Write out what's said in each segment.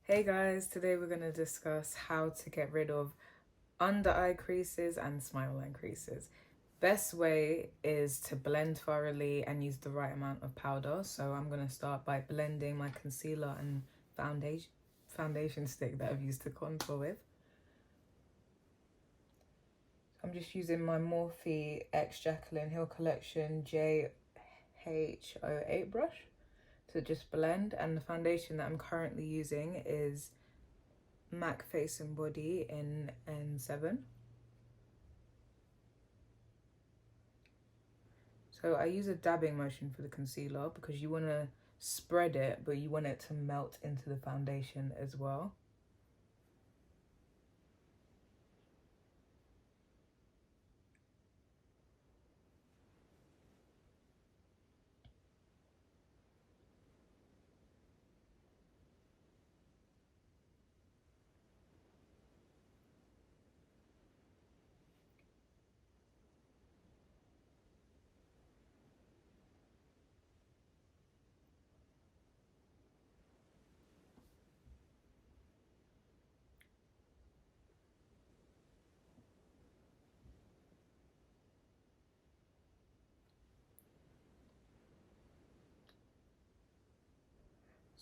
Hey guys, today we're going to discuss how to get rid of under eye creases and smile line creases. Best way is to blend thoroughly and use the right amount of powder. So I'm going to start by blending my concealer and foundation stick that I've used to contour with. I'm just using my Morphe X Jacqueline Hill Collection JH08 brush to just blend, and the foundation that I'm currently using is MAC Face and Body in N7. So I use a dabbing motion for the concealer because you want to spread it, but you want it to melt into the foundation as well.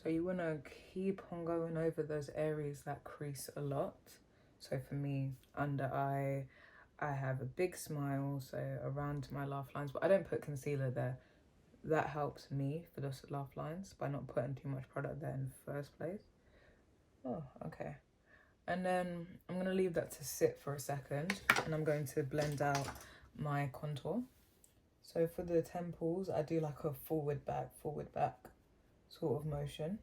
So you want to keep on going over those areas that crease a lot. So for me, under eye, I have a big smile, so around my laugh lines, but I don't put concealer there. That helps me for those laugh lines by not putting too much product there in the first place. Oh, okay. And then I'm going to leave that to sit for a second, and I'm going to blend out my contour. So for the temples, I do like a forward back sort of motion.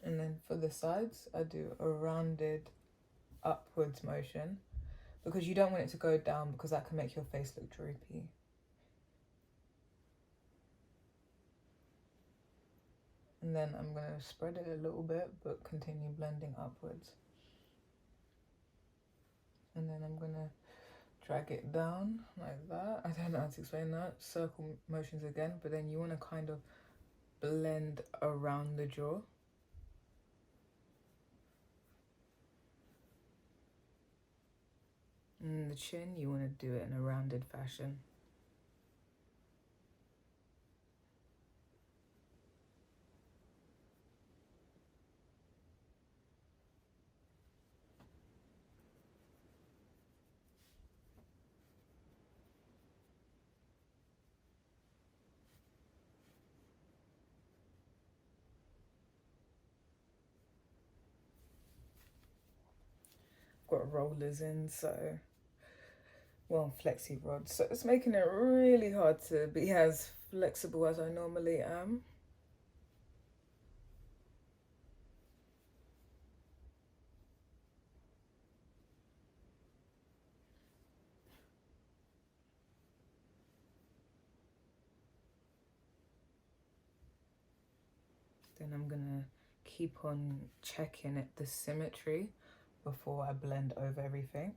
And then for the sides, I do a rounded upwards motion because you don't want it to go down because that can make your face look droopy. And then I'm going to spread it a little bit but continue blending upwards. And then I'm going to drag it down like that. I don't know how to explain that. Circle motions again, but then you want to kind of blend around the jaw. And the chin, you want to do it in a rounded fashion. Got rollers in, so flexi rods, so it's making it really hard to be as flexible as I normally am. Then I'm gonna keep on checking the symmetry before I blend over everything.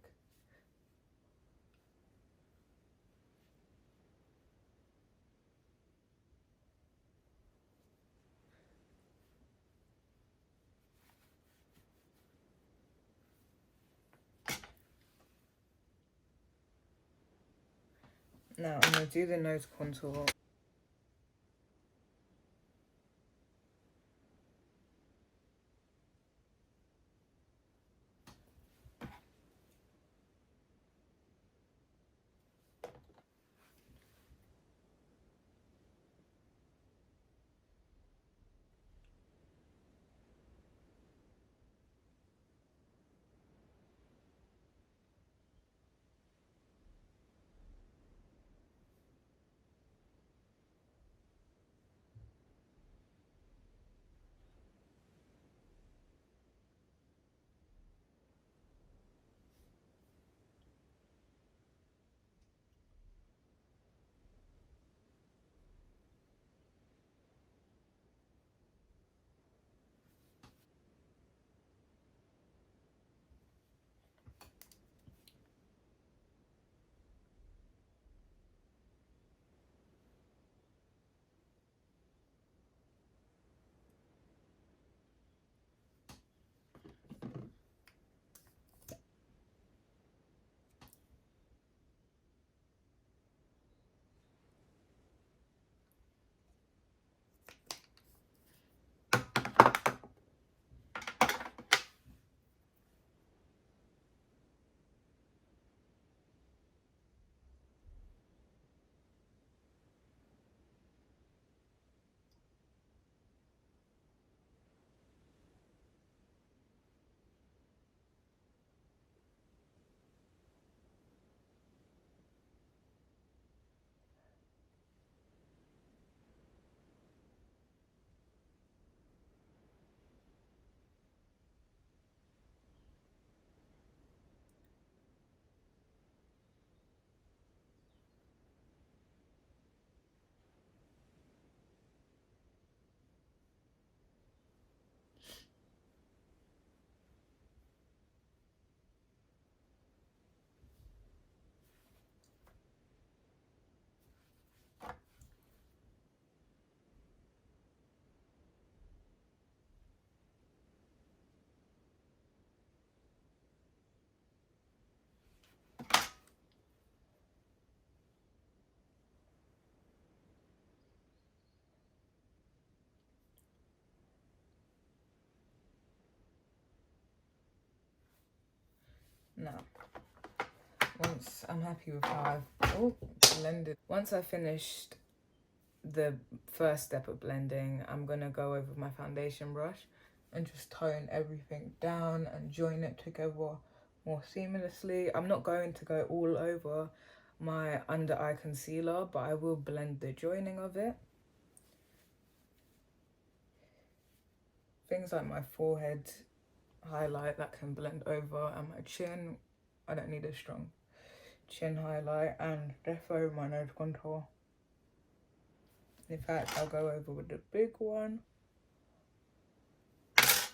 Now I'm gonna do the nose contour. Now, once I'm happy with how I've blended, once I finished the first step of blending, I'm gonna go over my foundation brush and just tone everything down and join it together more seamlessly. I'm not going to go all over my under eye concealer, but I will blend the joining of it. Things like my forehead highlight that can blend over, and my chin, I don't need a strong chin highlight, and defo my nose contour. In fact, I'll go over with the big one. Because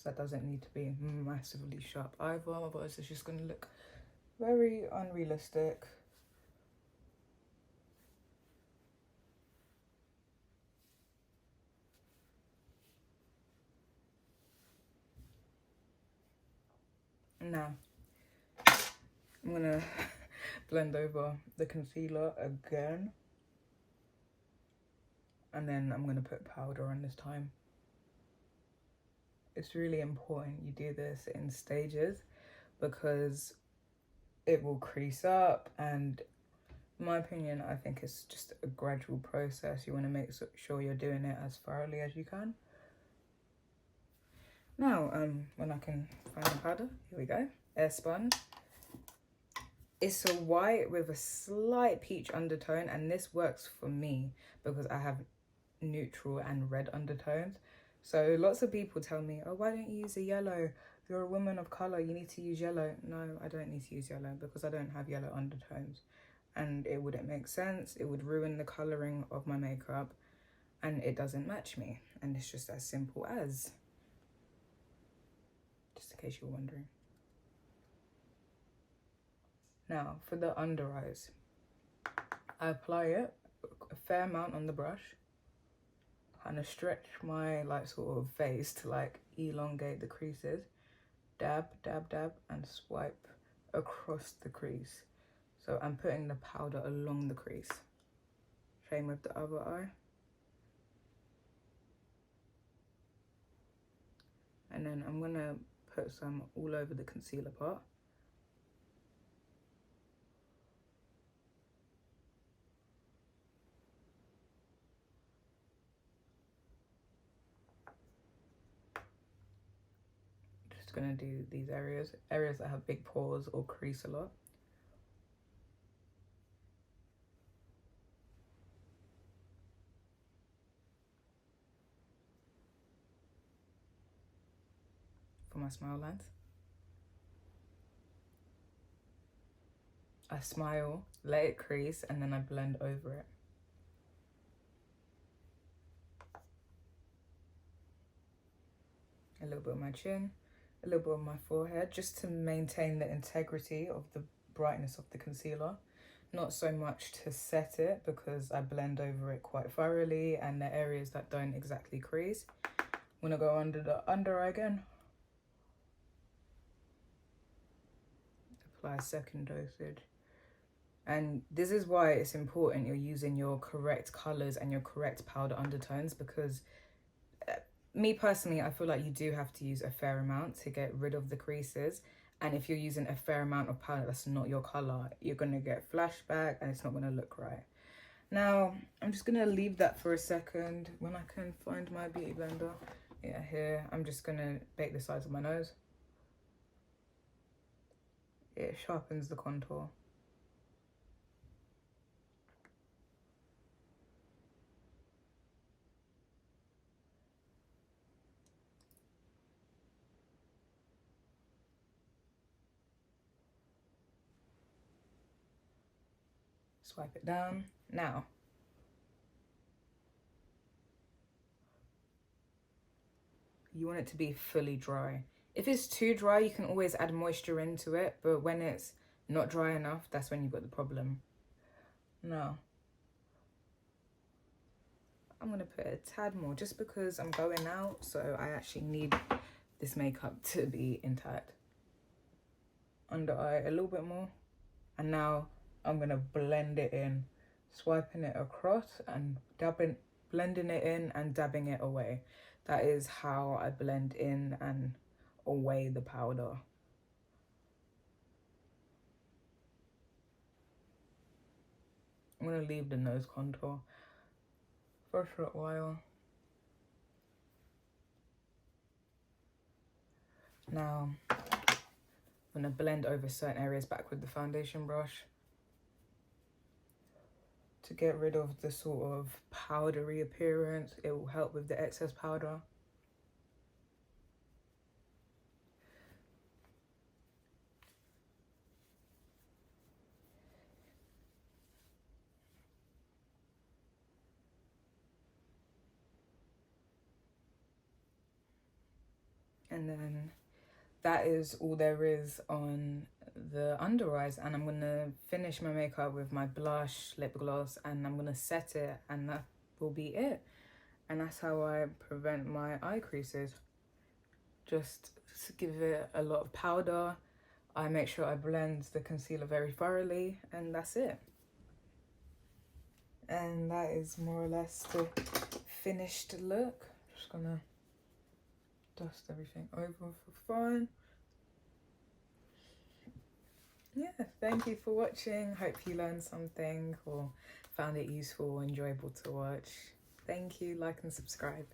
that doesn't need to be massively sharp either, otherwise it's just going to look very unrealistic. Now, I'm going to blend over the concealer again. And then I'm going to put powder on this time. It's really important you do this in stages because it will crease up, and in my opinion, I think it's just a gradual process. You want to make sure you're doing it as thoroughly as you can. Now, when I can find the powder, here we go. Airspun. It's a white with a slight peach undertone, and this works for me because I have neutral and red undertones. So lots of people tell me, oh, why don't you use a yellow? You're a woman of color, you need to use yellow. No, I don't need to use yellow because I don't have yellow undertones, and it wouldn't make sense. It would ruin the coloring of my makeup, and it doesn't match me. And it's just as simple as, just in case you're wondering. Now for the under eyes, I apply it a fair amount on the brush, kind of stretch my like sort of face to like elongate the creases, dab, dab, dab, and swipe across the crease. So I'm putting the powder along the crease. Same with the other eye. And then I'm gonna put some all over the concealer part. Just gonna do these areas that have big pores or crease a lot. For my smile lines. I smile, let it crease, and then I blend over it. A little bit of my chin, a little bit of my forehead, just to maintain the integrity of the brightness of the concealer. Not so much to set it because I blend over it quite thoroughly, and the areas that don't exactly crease. I'm gonna go under the under eye again. Apply a second dosage. And this is why it's important you're using your correct colors and your correct powder undertones, because me personally, I feel like you do have to use a fair amount to get rid of the creases. And if you're using a fair amount of powder that's not your color, you're gonna get flashback and it's not gonna look right. Now, I'm just gonna leave that for a second. When I can find my beauty blender, yeah, here, I'm just gonna bake the sides of my nose. It sharpens the contour. Swipe it down. Now, you want it to be fully dry. If it's too dry, you can always add moisture into it, but when it's not dry enough, that's when you've got the problem. Now, I'm gonna put a tad more just because I'm going out, so I actually need this makeup to be intact. Under eye a little bit more, and now I'm gonna blend it in, swiping it across and blending it in and dabbing it away. That is how I blend in and away the powder. I'm going to leave the nose contour for a short while. Now, I'm going to blend over certain areas back with the foundation brush to get rid of the sort of powdery appearance. It will help with the excess powder. And then that is all there is on the under eyes, and I'm gonna finish my makeup with my blush, lip gloss, and I'm gonna set it, and that will be it. And that's how I prevent my eye creases. Just give it a lot of powder. I make sure I blend the concealer very thoroughly, and that's it. And that is more or less the finished look. Just gonna dust everything over for fun. Yeah, thank you for watching. Hope you learned something or found it useful or enjoyable to watch. Thank you, like and subscribe.